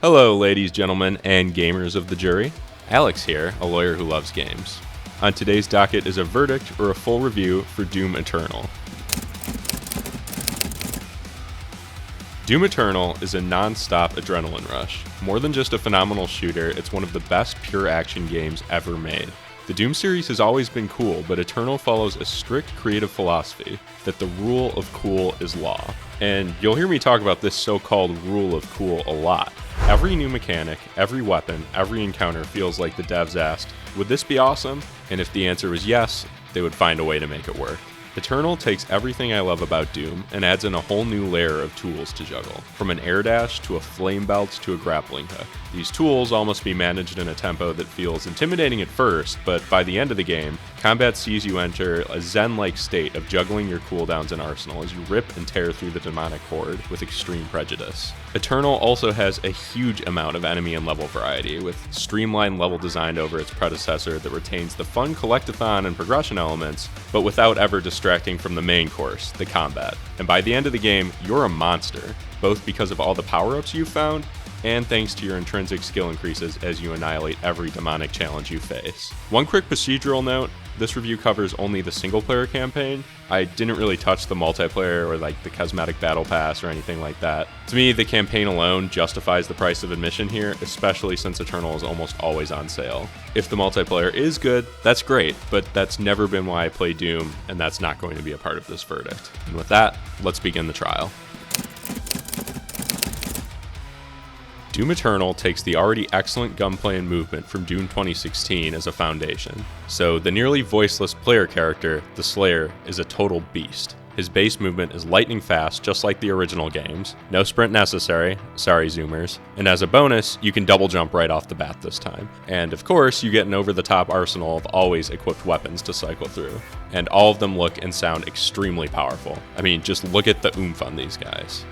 Hello, ladies, gentlemen, and gamers of the jury. Alex here, a lawyer who loves games. On today's docket is a verdict or a full review for Doom Eternal. Doom Eternal is a non-stop adrenaline rush. More than just a phenomenal shooter, it's one of the best pure action games ever made. The Doom series has always been cool, but Eternal follows a strict creative philosophy that the rule of cool is law. And you'll hear me talk about this so-called rule of cool a lot. Every new mechanic, every weapon, every encounter feels like the devs asked, would this be awesome? And if the answer was yes, they would find a way to make it work. Eternal takes everything I love about Doom and adds in a whole new layer of tools to juggle, from an air dash to a flame belt to a grappling hook. These tools all must be managed in a tempo that feels intimidating at first, but by the end of the game, combat sees you enter a zen-like state of juggling your cooldowns and arsenal as you rip and tear through the demonic horde with extreme prejudice. Eternal also has a huge amount of enemy and level variety, with streamlined level designed over its predecessor that retains the fun collectathon and progression elements, but without ever distracting from the main course, the combat. And by the end of the game, you're a monster, both because of all the power-ups you've found, and thanks to your intrinsic skill increases as you annihilate every demonic challenge you face. One quick procedural note, this review covers only the single-player campaign. I didn't really touch the multiplayer or the cosmetic battle pass or anything like that. To me, the campaign alone justifies the price of admission here, especially since Eternal is almost always on sale. If the multiplayer is good, that's great, but that's never been why I play Doom, and that's not going to be a part of this verdict. And with that, let's begin the trial. Doom Eternal takes the already excellent gunplay and movement from Doom 2016 as a foundation. So the nearly voiceless player character, the Slayer, is a total beast. His base movement is lightning fast, just like the original games. No sprint necessary, sorry zoomers. And as a bonus, you can double jump right off the bat this time. And of course, you get an over-the-top arsenal of always equipped weapons to cycle through. And all of them look and sound extremely powerful. I mean, just look at the oomph on these guys.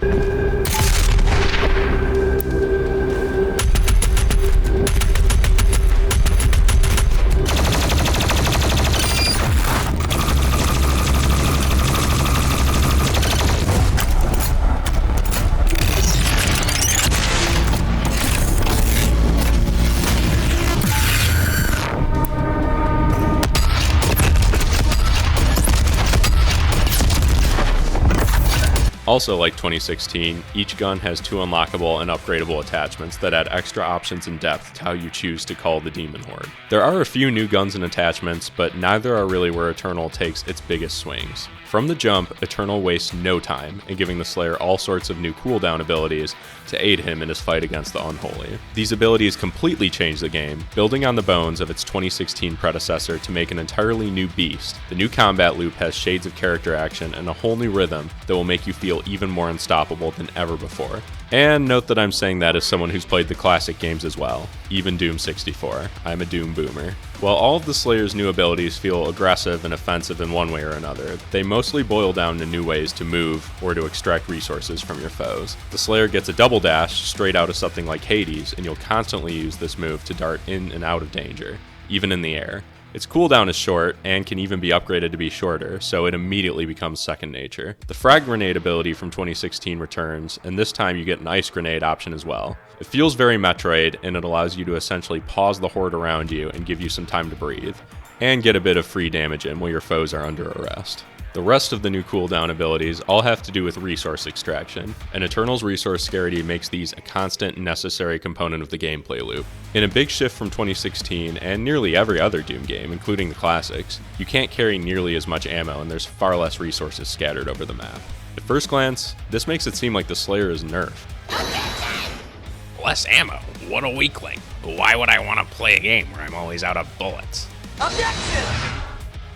Also, like 2016, each gun has two unlockable and upgradable attachments that add extra options and depth to how you choose to call the demon horde. There are a few new guns and attachments, but neither are really where Eternal takes its biggest swings. From the jump, Eternal wastes no time in giving the Slayer all sorts of new cooldown abilities to aid him in his fight against the Unholy. These abilities completely change the game, building on the bones of its 2016 predecessor to make an entirely new beast. The new combat loop has shades of character action and a whole new rhythm that will make you feel even more unstoppable than ever before. And note that I'm saying that as someone who's played the classic games as well, even Doom 64. I'm a Doom boomer. While all of the Slayer's new abilities feel aggressive and offensive in one way or another, they mostly boil down to new ways to move or to extract resources from your foes. The Slayer gets a double dash straight out of something like Hades, and you'll constantly use this move to dart in and out of danger, even in the air. Its cooldown is short and can even be upgraded to be shorter, so it immediately becomes second nature. The frag grenade ability from 2016 returns, and this time you get an ice grenade option as well. It feels very Metroid, and it allows you to essentially pause the horde around you and give you some time to breathe, and get a bit of free damage in while your foes are under arrest. The rest of the new cooldown abilities all have to do with resource extraction, and Eternal's resource scarcity makes these a constant and necessary component of the gameplay loop. In a big shift from 2016 and nearly every other Doom game, including the classics, you can't carry nearly as much ammo and there's far less resources scattered over the map. At first glance, this makes it seem like the Slayer is nerfed. Less ammo? What a weakling. Why would I want to play a game where I'm always out of bullets? Objection!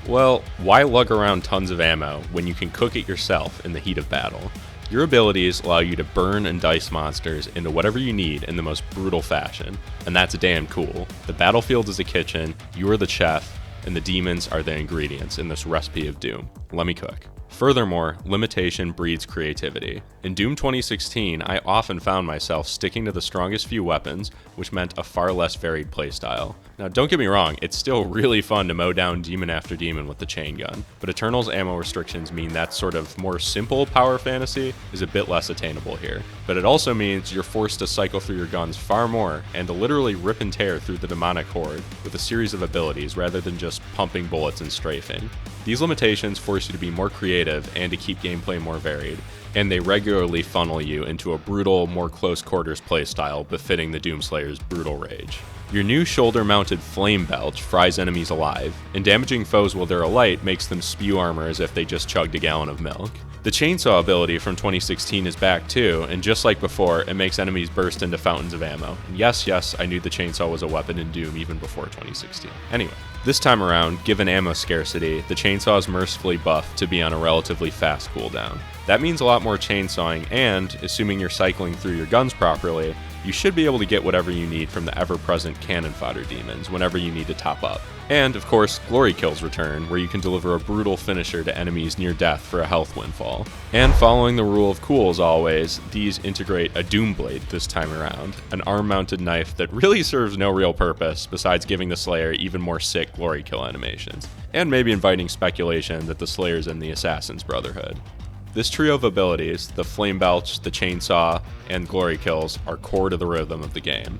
Well, why lug around tons of ammo when you can cook it yourself in the heat of battle? Your abilities allow you to burn and dice monsters into whatever you need in the most brutal fashion, and that's damn cool. The battlefield is a kitchen, you are the chef, and the demons are the ingredients in this recipe of Doom. Let me cook. Furthermore, limitation breeds creativity. In Doom 2016, I often found myself sticking to the strongest few weapons, which meant a far less varied playstyle. Now, don't get me wrong, it's still really fun to mow down demon after demon with the chain gun, but Eternal's ammo restrictions mean that sort of more simple power fantasy is a bit less attainable here. But it also means you're forced to cycle through your guns far more and to literally rip and tear through the demonic horde with a series of abilities rather than just pumping bullets and strafing. These limitations force you to be more creative and to keep gameplay more varied, and they regularly funnel you into a brutal, more close quarters playstyle befitting the Doomslayer's brutal rage. Your new shoulder-mounted flame belch fries enemies alive, and damaging foes while they're alight makes them spew armor as if they just chugged a gallon of milk. The chainsaw ability from 2016 is back too, and just like before, it makes enemies burst into fountains of ammo. And yes, I knew the chainsaw was a weapon in Doom even before 2016. Anyway, this time around, given ammo scarcity, the chainsaw is mercifully buffed to be on a relatively fast cooldown. That means a lot more chainsawing, and, assuming you're cycling through your guns properly, you should be able to get whatever you need from the ever-present cannon fodder demons whenever you need to top up. And, of course, glory kills return, where you can deliver a brutal finisher to enemies near death for a health windfall. And following the rule of cool as always, these integrate a Doom Blade this time around, an arm-mounted knife that really serves no real purpose besides giving the Slayer even more sick glory kill animations, and maybe inviting speculation that the Slayer's in the Assassin's Brotherhood. This trio of abilities, the Flame Belch, the Chainsaw, and Glory Kills, are core to the rhythm of the game.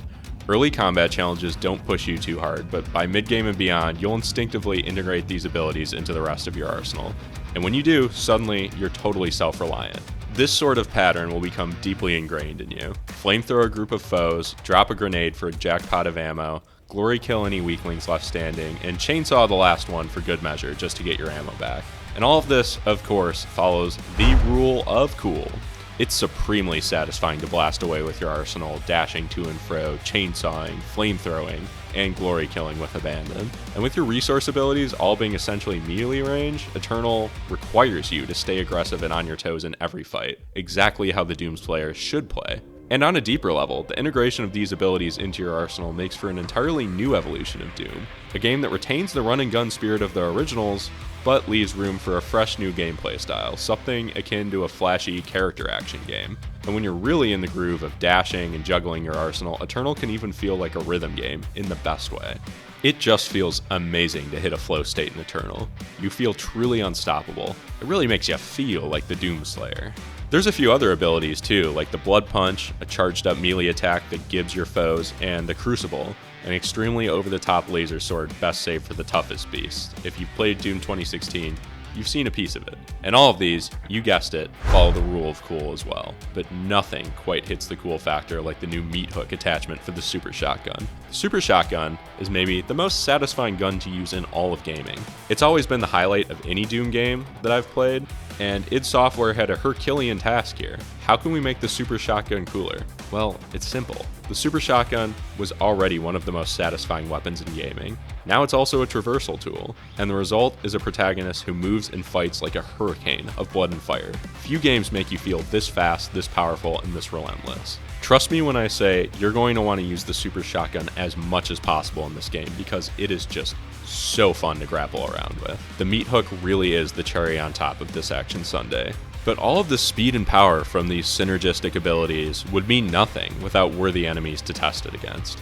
Early combat challenges don't push you too hard, but by mid-game and beyond, you'll instinctively integrate these abilities into the rest of your arsenal. And when you do, suddenly, you're totally self-reliant. This sort of pattern will become deeply ingrained in you. Flamethrower a group of foes, drop a grenade for a jackpot of ammo, glory kill any weaklings left standing, and chainsaw the last one for good measure just to get your ammo back. And all of this, of course, follows the rule of cool. It's supremely satisfying to blast away with your arsenal, dashing to and fro, chainsawing, flamethrowing, and glory killing with abandon. And with your resource abilities all being essentially melee range, Eternal requires you to stay aggressive and on your toes in every fight, exactly how the Doom's player should play. And on a deeper level, the integration of these abilities into your arsenal makes for an entirely new evolution of Doom, a game that retains the run and gun spirit of the originals, but leaves room for a fresh new gameplay style, something akin to a flashy character action game. And when you're really in the groove of dashing and juggling your arsenal, Eternal can even feel like a rhythm game in the best way. It just feels amazing to hit a flow state in Eternal. You feel truly unstoppable. It really makes you feel like the Doomslayer. There's a few other abilities too, like the Blood Punch, a charged up melee attack that gives your foes, and the Crucible, an extremely over-the-top laser sword best saved for the toughest beasts. If you've played Doom 2016, you've seen a piece of it. And all of these, you guessed it, follow the rule of cool as well. But nothing quite hits the cool factor like the new meat hook attachment for the Super Shotgun. The Super Shotgun is maybe the most satisfying gun to use in all of gaming. It's always been the highlight of any Doom game that I've played, and id Software had a Herculean task here. How can we make the Super Shotgun cooler? Well, it's simple. The Super Shotgun was already one of the most satisfying weapons in gaming. Now it's also a traversal tool, and the result is a protagonist who moves and fights like a hurricane of blood and fire. Few games make you feel this fast, this powerful, and this relentless. Trust me when I say you're going to want to use the Super Shotgun as much as possible in this game because it is just so fun to grapple around with. The meat hook really is the cherry on top of this action sundae. But all of the speed and power from these synergistic abilities would mean nothing without worthy enemies to test it against.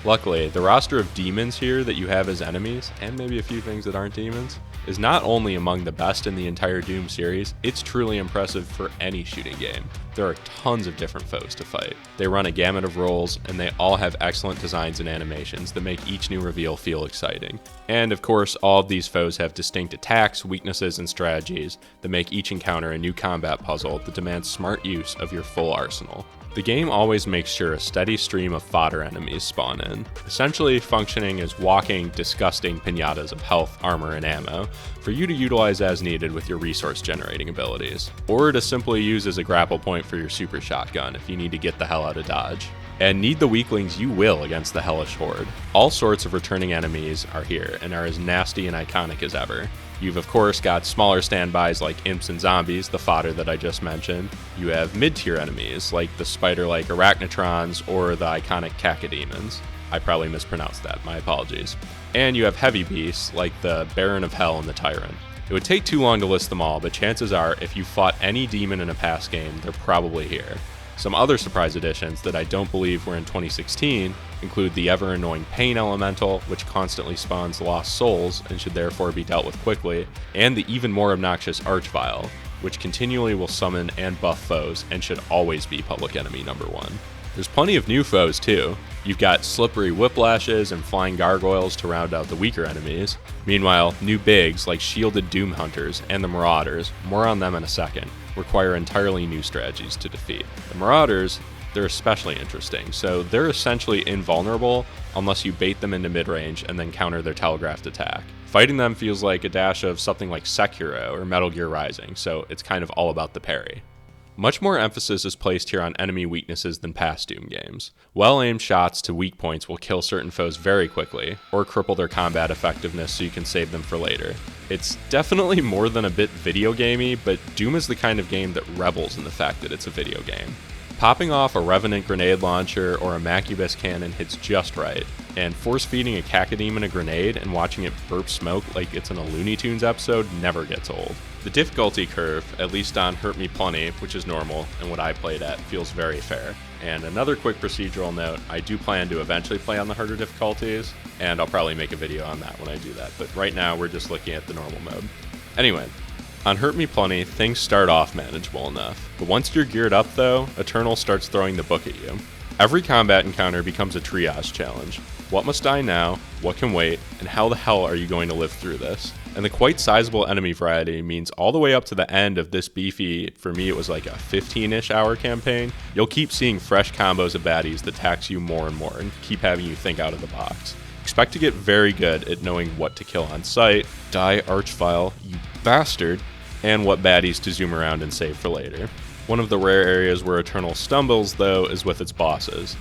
Luckily, the roster of demons here that you have as enemies, and maybe a few things that aren't demons, is not only among the best in the entire Doom series, it's truly impressive for any shooting game. There are tons of different foes to fight. They run a gamut of roles, and they all have excellent designs and animations that make each new reveal feel exciting. And of course, all of these foes have distinct attacks, weaknesses, and strategies that make each encounter a new combat puzzle that demands smart use of your full arsenal. The game always makes sure a steady stream of fodder enemies spawn in, essentially functioning as walking, disgusting piñatas of health, armor, and ammo for you to utilize as needed with your resource generating abilities, or to simply use as a grapple point for your Super Shotgun if you need to get the hell out of dodge. And need the weaklings you will against the hellish horde. All sorts of returning enemies are here and are as nasty and iconic as ever. You've of course got smaller standbys like imps and zombies, the fodder that I just mentioned. You have mid-tier enemies like the spider-like arachnotrons or the iconic cacodemons. I probably mispronounced that, my apologies. And you have heavy beasts like the Baron of Hell and the Tyrant. It would take too long to list them all, but chances are if you fought any demon in a past game, they're probably here. Some other surprise additions that I don't believe were in 2016 include the ever-annoying Pain Elemental, which constantly spawns lost souls and should therefore be dealt with quickly, and the even more obnoxious Archvile, which continually will summon and buff foes and should always be public enemy number 1. There's plenty of new foes too. You've got slippery whiplashes and flying gargoyles to round out the weaker enemies. Meanwhile, new bigs like shielded doom hunters and the marauders, more on them in a second, require entirely new strategies to defeat. The marauders, they're especially interesting, so they're essentially invulnerable unless you bait them into mid-range and then counter their telegraphed attack. Fighting them feels like a dash of something like Fezquire or Metal Gear Rising, so it's kind of all about the parry. Much more emphasis is placed here on enemy weaknesses than past Doom games. Well-aimed shots to weak points will kill certain foes very quickly, or cripple their combat effectiveness so you can save them for later. It's definitely more than a bit video gamey, but Doom is the kind of game that revels in the fact that it's a video game. Popping off a Revenant grenade launcher or a Macubus cannon hits just right, and force-feeding a Cacodemon a grenade and watching it burp smoke like it's in a Looney Tunes episode never gets old. The difficulty curve, at least on Hurt Me Plenty, which is normal, and what I played at, feels very fair. And another quick procedural note, I do plan to eventually play on the harder difficulties, and I'll probably make a video on that when I do that, but right now we're just looking at the normal mode. Anyway, on Hurt Me Plenty, things start off manageable enough, but once you're geared up though, Eternal starts throwing the book at you. Every combat encounter becomes a triage challenge. What must die now, what can wait, and how the hell are you going to live through this? And the quite sizable enemy variety means all the way up to the end of this beefy, for me it was like a 15-ish hour campaign, you'll keep seeing fresh combos of baddies that tax you more and more and keep having you think out of the box. Expect to get very good at knowing what to kill on sight, die Archvile, you bastard, and what baddies to zoom around and save for later. One of the rare areas where Eternal stumbles, though, is with its bosses.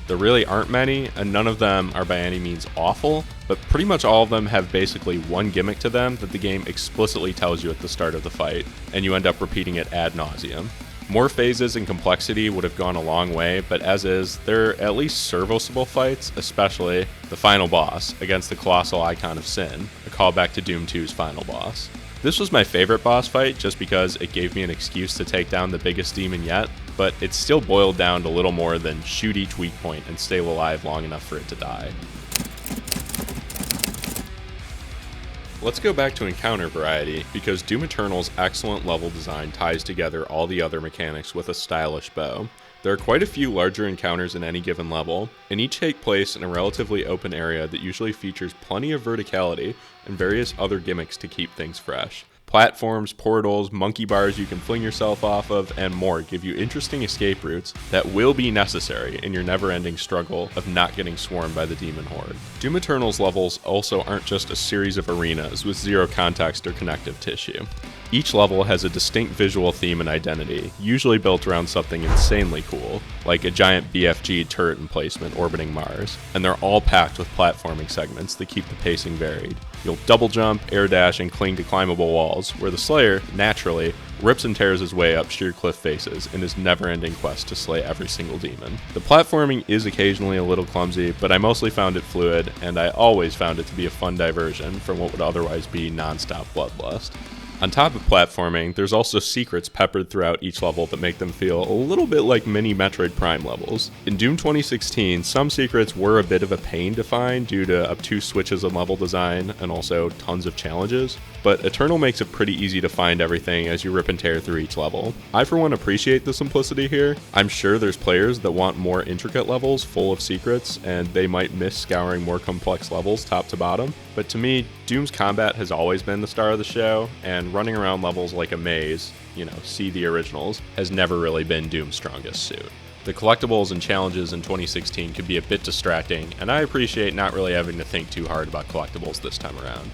There really aren't many, and none of them are by any means awful, but pretty much all of them have basically one gimmick to them that the game explicitly tells you at the start of the fight, and you end up repeating it ad nauseum. More phases and complexity would have gone a long way, but as is, they're at least serviceable fights, especially the final boss against the colossal icon of Sin, a callback to Doom 2's final boss. This was my favorite boss fight just because it gave me an excuse to take down the biggest demon yet, but it still boiled down to little more than shoot each weak point and stay alive long enough for it to die. Let's go back to encounter variety, because Doom Eternal's excellent level design ties together all the other mechanics with a stylish bow. There are quite a few larger encounters in any given level, and each take place in a relatively open area that usually features plenty of verticality and various other gimmicks to keep things fresh. Platforms, portals, monkey bars you can fling yourself off of, and more give you interesting escape routes that will be necessary in your never-ending struggle of not getting swarmed by the demon horde. Doom Eternal's levels also aren't just a series of arenas with zero context or connective tissue. Each level has a distinct visual theme and identity, usually built around something insanely cool, like a giant BFG turret emplacement orbiting Mars, and they're all packed with platforming segments that keep the pacing varied. You'll double jump, air dash, and cling to climbable walls, where the Slayer, naturally, rips and tears his way up sheer cliff faces in his never-ending quest to slay every single demon. The platforming is occasionally a little clumsy, but I mostly found it fluid, and I always found it to be a fun diversion from what would otherwise be non-stop bloodlust. On top of platforming, there's also secrets peppered throughout each level that make them feel a little bit like mini Metroid Prime levels. In Doom 2016, some secrets were a bit of a pain to find due to obtuse switches in level design and also tons of challenges, but Eternal makes it pretty easy to find everything as you rip and tear through each level. I for one appreciate the simplicity here. I'm sure there's players that want more intricate levels full of secrets, and they might miss scouring more complex levels top to bottom, but to me, Doom's combat has always been the star of the show, and running around levels like a maze, see the originals, has never really been Doom's strongest suit. The collectibles and challenges in 2016 could be a bit distracting, and I appreciate not really having to think too hard about collectibles this time around.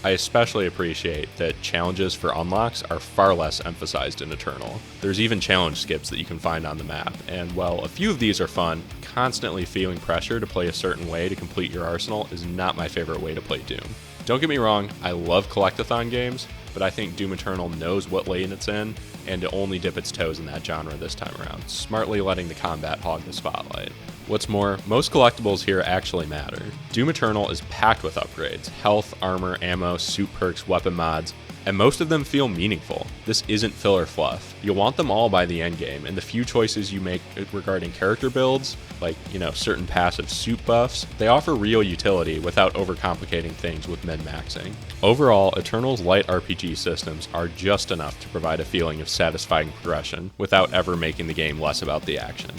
I especially appreciate that challenges for unlocks are far less emphasized in Eternal. There's even challenge skips that you can find on the map, and while a few of these are fun, constantly feeling pressure to play a certain way to complete your arsenal is not my favorite way to play Doom. Don't get me wrong, I love collectathon games, but I think Doom Eternal knows what lane it's in, and to only dip its toes in that genre this time around, smartly letting the combat hog the spotlight. What's more, most collectibles here actually matter. Doom Eternal is packed with upgrades, health, armor, ammo, suit perks, weapon mods, and most of them feel meaningful. This isn't filler fluff. You'll want them all by the end game, and the few choices you make regarding character builds, like, certain passive suit buffs, they offer real utility without overcomplicating things with min-maxing. Overall, Eternal's light RPG systems are just enough to provide a feeling of satisfying progression without ever making the game less about the action.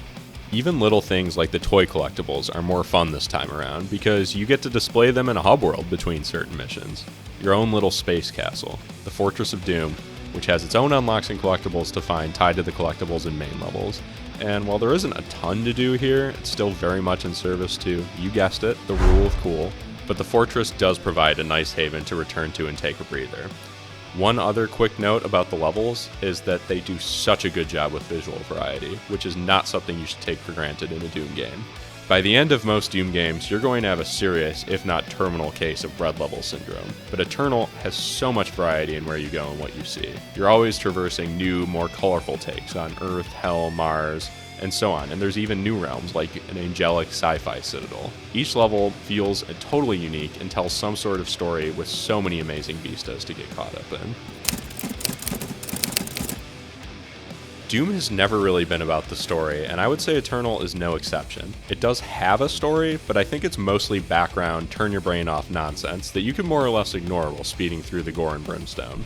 Even little things like the toy collectibles are more fun this time around because you get to display them in a hub world between certain missions. Your own little space castle, the Fortress of Doom, which has its own unlocks and collectibles to find tied to the collectibles in main levels. And while there isn't a ton to do here, it's still very much in service to, you guessed it, the rule of cool, but the fortress does provide a nice haven to return to and take a breather. One other quick note about the levels is that they do such a good job with visual variety, which is not something you should take for granted in a Doom game. By the end of most Doom games, you're going to have a serious, if not terminal case of red level syndrome, but Eternal has so much variety in where you go and what you see. You're always traversing new, more colorful takes on Earth, Hell, Mars, and so on, and there's even new realms like an angelic sci-fi citadel. Each level feels totally unique and tells some sort of story with so many amazing vistas to get caught up in. Doom has never really been about the story, and I would say Eternal is no exception. It does have a story, but I think it's mostly background, turn your brain off nonsense that you can more or less ignore while speeding through the gore and brimstone.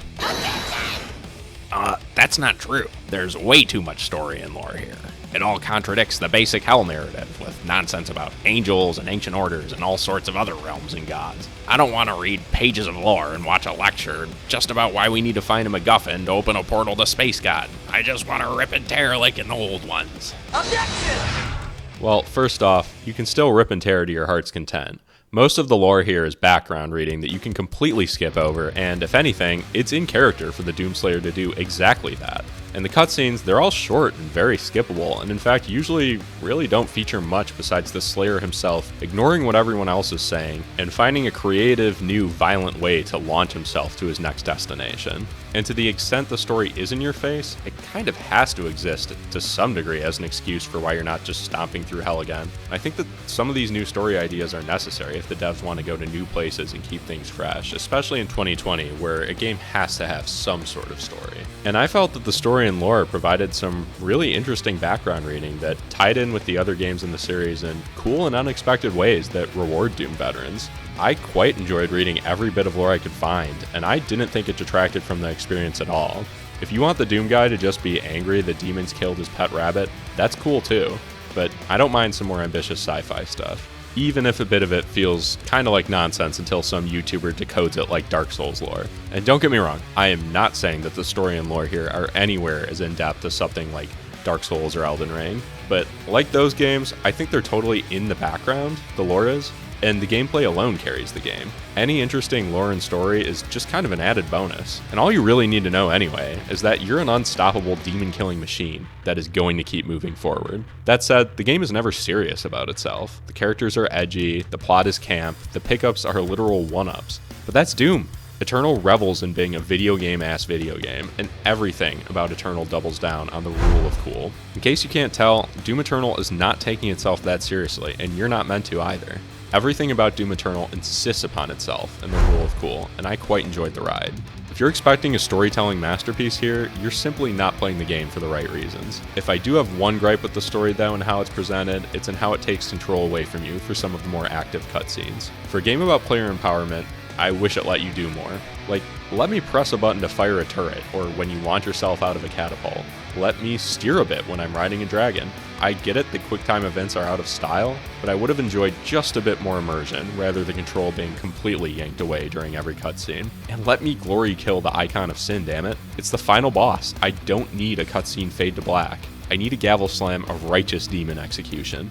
That's not true. There's way too much story and lore here. It all contradicts the basic Hell narrative with nonsense about angels and ancient orders and all sorts of other realms and gods. I don't want to read pages of lore and watch a lecture just about why we need to find a MacGuffin to open a portal to Space God. I just want to rip and tear like in the old ones. Objection! Well, first off, you can still rip and tear to your heart's content. Most of the lore here is background reading that you can completely skip over, and if anything, it's in character for the Doomslayer to do exactly that. And the cutscenes, they're all short and very skippable, and in fact usually really don't feature much besides the Slayer himself ignoring what everyone else is saying and finding a creative, new, violent way to launch himself to his next destination. And to the extent the story is in your face, it kind of has to exist to some degree as an excuse for why you're not just stomping through hell again. I think that some of these new story ideas are necessary if the devs want to go to new places and keep things fresh, especially in 2020 where a game has to have some sort of story. And I felt that the story and lore provided some really interesting background reading that tied in with the other games in the series in cool and unexpected ways that reward Doom veterans. I quite enjoyed reading every bit of lore I could find, and I didn't think it detracted from the experience at all. If you want the Doom guy to just be angry that demons killed his pet rabbit, that's cool too, but I don't mind some more ambitious sci-fi stuff, even if a bit of it feels kinda like nonsense until some YouTuber decodes it like Dark Souls lore. And don't get me wrong, I am not saying that the story and lore here are anywhere as in-depth as something like Dark Souls or Elden Ring, but like those games, I think they're totally in the background, the lore is, and the gameplay alone carries the game. Any interesting lore and story is just kind of an added bonus, and all you really need to know anyway is that you're an unstoppable demon-killing machine that is going to keep moving forward. That said, the game is never serious about itself. The characters are edgy, the plot is camp, the pickups are literal one-ups, but that's Doom. Eternal revels in being a video game-ass video game, and everything about Eternal doubles down on the rule of cool. In case you can't tell, Doom Eternal is not taking itself that seriously, and you're not meant to either. Everything about Doom Eternal insists upon itself and the rule of cool, and I quite enjoyed the ride. If you're expecting a storytelling masterpiece here, you're simply not playing the game for the right reasons. If I do have one gripe with the story though and how it's presented, it's in how it takes control away from you for some of the more active cutscenes. For a game about player empowerment, I wish it let you do more. Like, let me press a button to fire a turret, or when you launch yourself out of a catapult. Let me steer a bit when I'm riding a dragon. I get it that QuickTime events are out of style, but I would have enjoyed just a bit more immersion, rather than control being completely yanked away during every cutscene. And let me glory kill the icon of sin, damn it. It's the final boss. I don't need a cutscene fade to black. I need a gavel slam of righteous demon execution.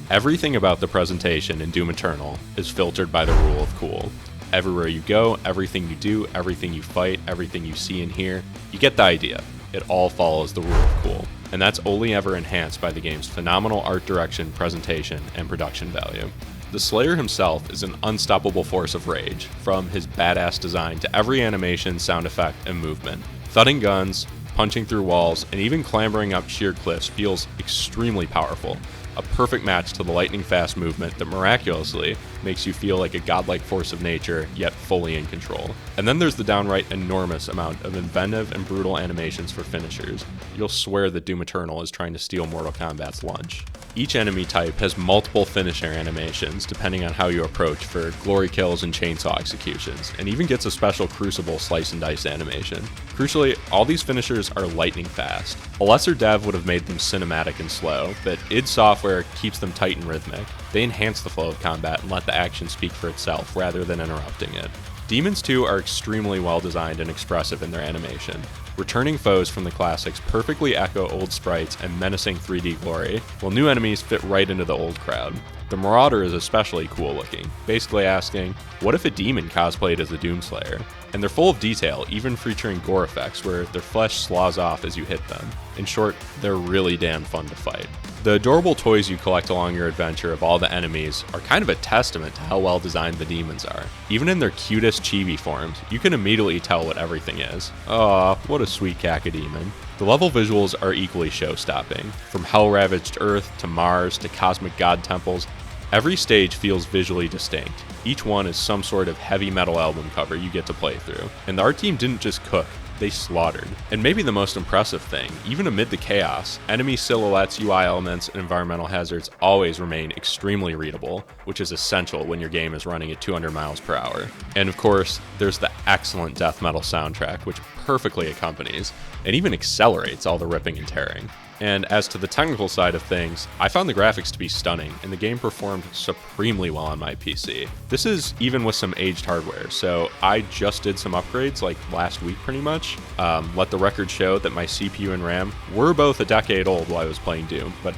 Everything about the presentation in Doom Eternal is filtered by the rule of cool. Everywhere you go, everything you do, everything you fight, everything you see and hear, you get the idea. It all follows the rule of cool, and that's only ever enhanced by the game's phenomenal art direction, presentation, and production value. The Slayer himself is an unstoppable force of rage, from his badass design to every animation, sound effect, and movement. Thudding guns, punching through walls, and even clambering up sheer cliffs feels extremely powerful. A perfect match to the lightning-fast movement that miraculously makes you feel like a godlike force of nature, yet fully in control. And then there's the downright enormous amount of inventive and brutal animations for finishers. You'll swear that Doom Eternal is trying to steal Mortal Kombat's lunch. Each enemy type has multiple finisher animations depending on how you approach for glory kills and chainsaw executions, and even gets a special Crucible slice and dice animation. Crucially, all these finishers are lightning fast. A lesser dev would have made them cinematic and slow, but id Software keeps them tight and rhythmic. They enhance the flow of combat and let the action speak for itself rather than interrupting it. Demons 2 are extremely well designed and expressive in their animation. Returning foes from the classics perfectly echo old sprites and menacing 3D glory, while new enemies fit right into the old crowd. The Marauder is especially cool looking, basically asking, what if a demon cosplayed as the Doomslayer? And they're full of detail, even featuring gore effects where their flesh slows off as you hit them. In short, they're really damn fun to fight. The adorable toys you collect along your adventure of all the enemies are kind of a testament to how well designed the demons are. Even in their cutest chibi forms, you can immediately tell what everything is. Aw, what a sweet cacodemon. The level visuals are equally show-stopping. From hell-ravaged Earth to Mars to cosmic god temples, every stage feels visually distinct. Each one is some sort of heavy metal album cover you get to play through. And the art team didn't just cook, they slaughtered. And maybe the most impressive thing, even amid the chaos, enemy silhouettes, UI elements, and environmental hazards always remain extremely readable, which is essential when your game is running at 200 miles per hour. And of course, there's the excellent death metal soundtrack, which perfectly accompanies and even accelerates all the ripping and tearing. And as to the technical side of things, I found the graphics to be stunning, and the game performed supremely well on my PC. This is even with some aged hardware, so I just did some upgrades like last week pretty much. Let the record show that my CPU and RAM were both a decade old while I was playing Doom, but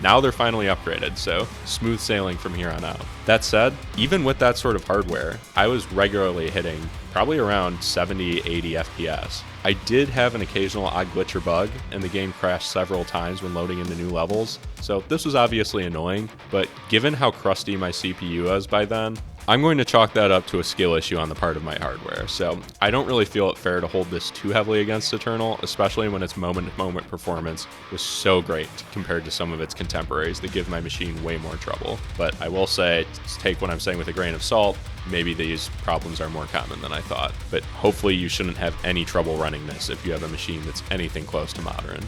now they're finally upgraded, so smooth sailing from here on out. That said, even with that sort of hardware, I was regularly hitting probably around 70, 80 FPS. I did have an occasional odd glitch or bug, and the game crashed several times when loading into new levels, so this was obviously annoying, but given how crusty my CPU was by then, I'm going to chalk that up to a skill issue on the part of my hardware, so I don't really feel it fair to hold this too heavily against Eternal, especially when its moment-to-moment performance was so great compared to some of its contemporaries that give my machine way more trouble. But I will say, take what I'm saying with a grain of salt, maybe these problems are more common than I thought, but hopefully you shouldn't have any trouble running this if you have a machine that's anything close to modern.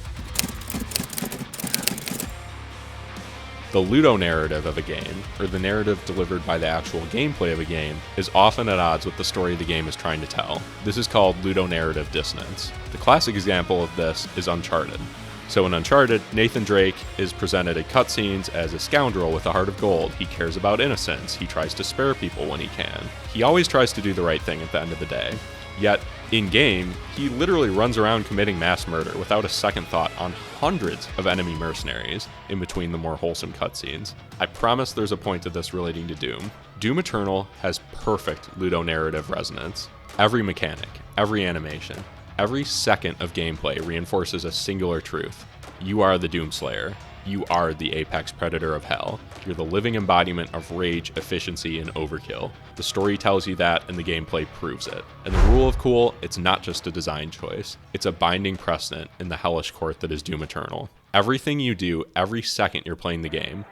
The ludo-narrative of a game, or the narrative delivered by the actual gameplay of a game, is often at odds with the story the game is trying to tell. This is called ludo-narrative dissonance. The classic example of this is Uncharted. So in Uncharted, Nathan Drake is presented in cutscenes as a scoundrel with a heart of gold. He cares about innocence. He tries to spare people when he can. He always tries to do the right thing at the end of the day. Yet, in-game, he literally runs around committing mass murder without a second thought on hundreds of enemy mercenaries in between the more wholesome cutscenes. I promise there's a point to this relating to Doom. Doom Eternal has perfect ludo-narrative resonance. Every mechanic, every animation, every second of gameplay reinforces a singular truth. You are the Doomslayer. You are the apex predator of hell. You're the living embodiment of rage, efficiency, and overkill. The story tells you that, and the gameplay proves it. And the rule of cool, it's not just a design choice. It's a binding precedent in the hellish court that is Doom Eternal. Everything you do, every second you're playing the game,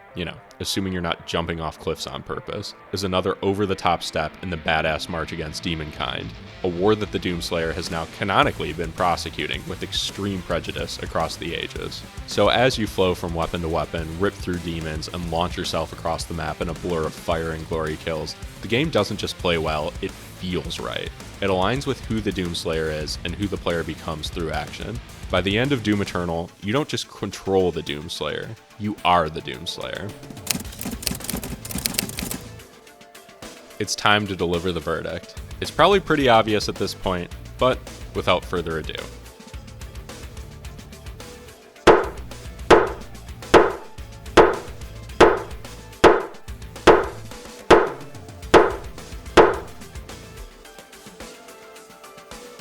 assuming you're not jumping off cliffs on purpose, is another over-the-top step in the badass march against demonkind, a war that the Doomslayer has now canonically been prosecuting with extreme prejudice across the ages. So as you flow from weapon to weapon, rip through demons, and launch yourself across the map in a blur of fire and glory kills, the game doesn't just play well, it feels right. It aligns with who the Doomslayer is and who the player becomes through action. By the end of Doom Eternal, you don't just control the Doomslayer, you are the Doomslayer. It's time to deliver the verdict. It's probably pretty obvious at this point, but without further ado.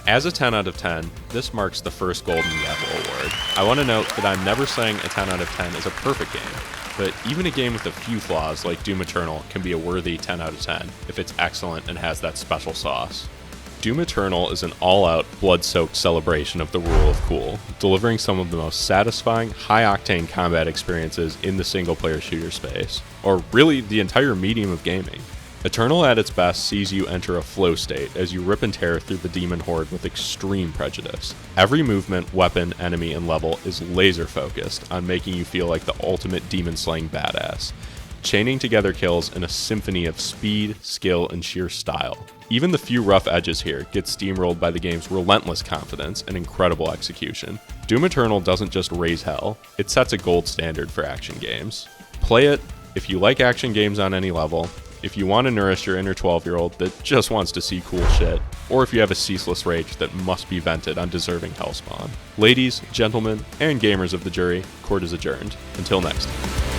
As a 10 out of 10, this marks the first Golden Gavel Award. I want to note that I'm never saying a 10 out of 10 is a perfect game. but even a game with a few flaws like Doom Eternal can be a worthy 10 out of 10 if it's excellent and has that special sauce. Doom Eternal is an all-out, blood-soaked celebration of the rule of cool, delivering some of the most satisfying, high-octane combat experiences in the single-player shooter space, or really the entire medium of gaming. Eternal at its best sees you enter a flow state as you rip and tear through the demon horde with extreme prejudice. Every movement, weapon, enemy, and level is laser-focused on making you feel like the ultimate demon-slaying badass, chaining together kills in a symphony of speed, skill, and sheer style. Even the few rough edges here get steamrolled by the game's relentless confidence and incredible execution. Doom Eternal doesn't just raise hell, it sets a gold standard for action games. Play it if you like action games on any level, if you want to nourish your inner 12-year-old that just wants to see cool shit, or if you have a ceaseless rage that must be vented on deserving hellspawn. Ladies, gentlemen, and gamers of the jury, court is adjourned. Until next time.